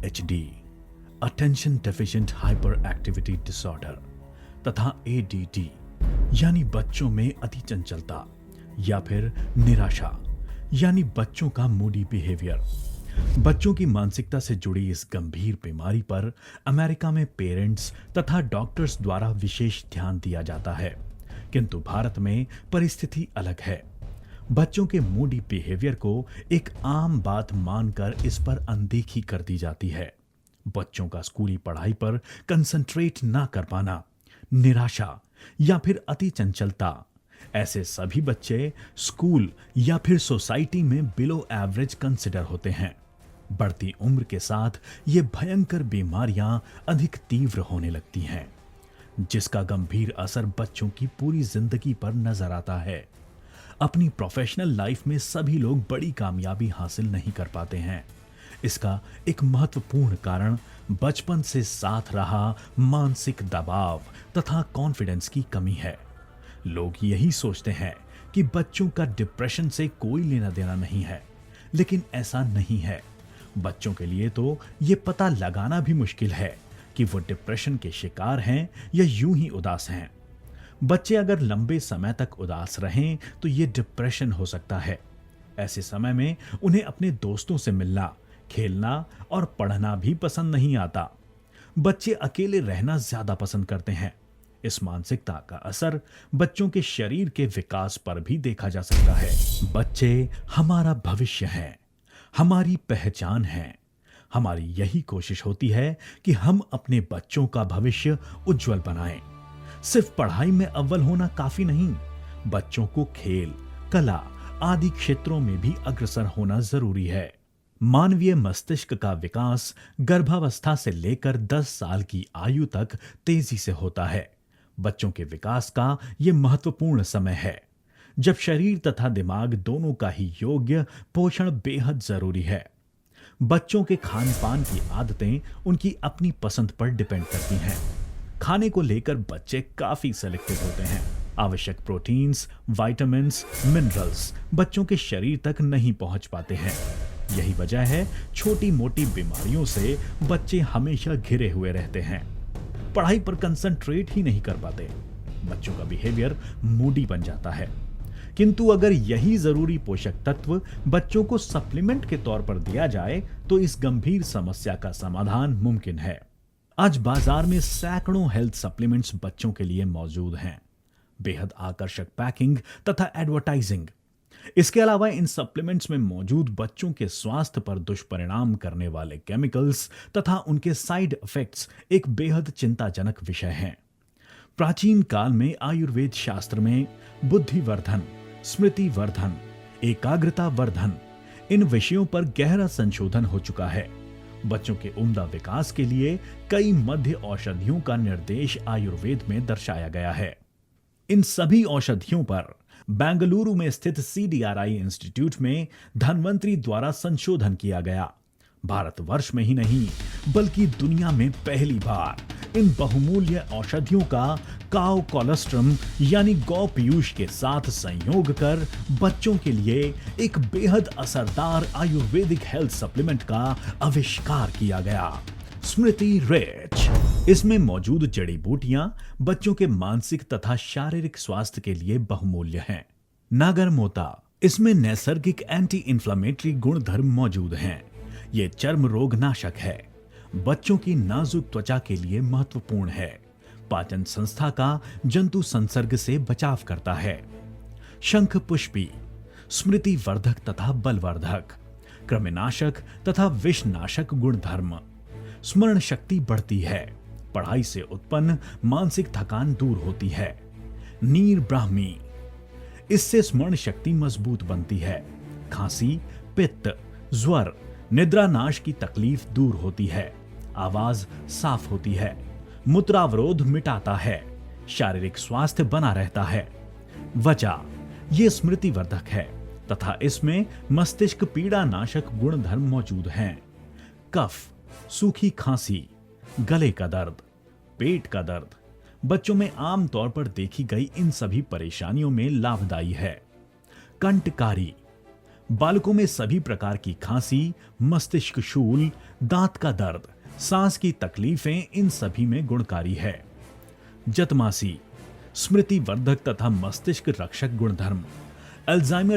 ADHD, attention deficient hyper activity disorder तथा ADD यानी बच्चों में अति चंचलता या फिर निराशा यानी बच्चों का मूडी बिहेवियर। बच्चों की मानसिकता से जुड़ी इस गंभीर बीमारी पर अमेरिका में पेरेंट्स तथा डॉक्टर्स द्वारा विशेष ध्यान दिया जाता है, किंतु भारत में परिस्थिति अलग है। बच्चों के मूडी बिहेवियर को एक आम बात मानकर इस पर अनदेखी कर दी जाती है। बच्चों का स्कूली पढ़ाई पर कंसंट्रेट ना कर पाना, निराशा या फिर अति चंचलता, ऐसे सभी बच्चे स्कूल या फिर सोसाइटी में बिलो एवरेज कंसिडर होते हैं। बढ़ती उम्र के साथ ये भयंकर बीमारियां अधिक तीव्र होने लगती हैं, जिसका गंभीर असर बच्चों की पूरी जिंदगी पर नजर आता है। अपनी प्रोफेशनल लाइफ में सभी लोग बड़ी कामयाबी हासिल नहीं कर पाते हैं। इसका एक महत्वपूर्ण कारण बचपन से साथ रहा मानसिक दबाव तथा कॉन्फिडेंस की कमी है। लोग यही सोचते हैं कि बच्चों का डिप्रेशन से कोई लेना देना नहीं है, लेकिन ऐसा नहीं है। बच्चों के लिए तो ये पता लगाना भी मुश्किल है कि वो डिप्रेशन के शिकार हैं या यूं ही उदास हैं। बच्चे अगर लंबे समय तक उदास रहें तो ये डिप्रेशन हो सकता है। ऐसे समय में उन्हें अपने दोस्तों से मिलना, खेलना और पढ़ना भी पसंद नहीं आता। बच्चे अकेले रहना ज्यादा पसंद करते हैं। इस मानसिकता का असर बच्चों के शरीर के विकास पर भी देखा जा सकता है। बच्चे हमारा भविष्य हैं, हमारी पहचान है। हमारी यही कोशिश होती है कि हम अपने बच्चों का भविष्य उज्जवल बनाएं। सिर्फ पढ़ाई में अव्वल होना काफी नहीं, बच्चों को खेल, कला आदि क्षेत्रों में भी अग्रसर होना जरूरी है। मानवीय मस्तिष्क का विकास गर्भावस्था से लेकर 10 साल की आयु तक तेजी से होता है। बच्चों के विकास का यह महत्वपूर्ण समय है, जब शरीर तथा दिमाग दोनों का ही योग्य पोषण बेहद जरूरी है। बच्चों के खान पान की आदतें उनकी अपनी पसंद पर डिपेंड करती हैं। खाने को लेकर बच्चे काफी सेलेक्टिव होते हैं। आवश्यक प्रोटीन्स, विटामिन्स, मिनरल्स बच्चों के शरीर तक नहीं पहुंच पाते हैं। यही वजह है छोटी मोटी बीमारियों से बच्चे हमेशा घिरे हुए रहते हैं। पढ़ाई पर कंसंट्रेट ही नहीं कर पाते। बच्चों का बिहेवियर मूडी बन जाता है। किंतु अगर यही जरूरी पोषक तत्व बच्चों को सप्लीमेंट के तौर पर दिया जाए तो इस गंभीर समस्या का समाधान मुमकिन है। आज बाजार में सैकड़ों हेल्थ सप्लीमेंट्स बच्चों के लिए मौजूद हैं। बेहद आकर्षक पैकिंग तथा एडवर्टाइजिंग। इसके अलावा इन सप्लीमेंट्स में मौजूद बच्चों के स्वास्थ्य पर दुष्परिणाम करने वाले केमिकल्स तथा उनके साइड इफेक्ट्स एक बेहद चिंताजनक विषय हैं। प्राचीन काल में आयुर्वेद शास्त्र में बुद्धिवर्धन, स्मृति वर्धन, एकाग्रता वर्धन इन विषयों पर गहरा संशोधन हो चुका है। बच्चों के उम्दा विकास के लिए कई मध्य औषधियों का निर्देश आयुर्वेद में दर्शाया गया है। इन सभी औषधियों पर बेंगलुरु में स्थित CDRI इंस्टीट्यूट में धन्वंतरी द्वारा संशोधन किया गया। भारतवर्ष में ही नहीं बल्कि दुनिया में पहली बार इन बहुमूल्य औषधियों का काउ कोलोस्ट्रम यानी गौ पीयूष के साथ संयोग कर बच्चों के लिए एक बेहद असरदार आयुर्वेदिक हेल्थ सप्लीमेंट का आविष्कार किया गया, स्मृति रिच। इसमें मौजूद जड़ी बूटियां बच्चों के मानसिक तथा शारीरिक स्वास्थ्य के लिए बहुमूल्य हैं। नागरमोता, इसमें नैसर्गिक एंटी इंफ्लेमेटरी गुण धर्म मौजूद हैं। ये चर्म रोग नाशक है, बच्चों की नाजुक त्वचा के लिए महत्वपूर्ण है, पाचन संस्था का जंतु संसर्ग से बचाव करता है। शंख पुष्पी, स्मृति वर्धक तथा बलवर्धक, कृमिनाशक तथा विषनाशक गुण धर्म, स्मरण शक्ति बढ़ती है, पढ़ाई से उत्पन्न मानसिक थकान दूर होती है। नीर ब्राह्मी, इससे स्मरण शक्ति मजबूत बनती है, खांसी, पित्त, ज्वर, निद्रा नाश की तकलीफ दूर होती है, आवाज साफ होती है, मूत्रावरोध मिटाता है, शारीरिक स्वास्थ्य बना रहता है। वचा, ये स्मृति वर्धक है तथा इसमें मस्तिष्क पीड़ा नाशक गुण धर्म मौजूद हैं। कफ, सूखी खांसी, गले का दर्द, पेट का दर्द बच्चों में आमतौर पर देखी गई इन सभी परेशानियों में लाभदायी है। कंटकारी, बालकों में सभी प्रकार की खांसी, मस्तिष्क शूल, दांत का दर्द, सांस की तकलीफें इन सभी में गुणकारी है। जतमासी स्मृति वर्धक तथा मस्तिष्क रक्षक गुणधर्म। अल्जाइमर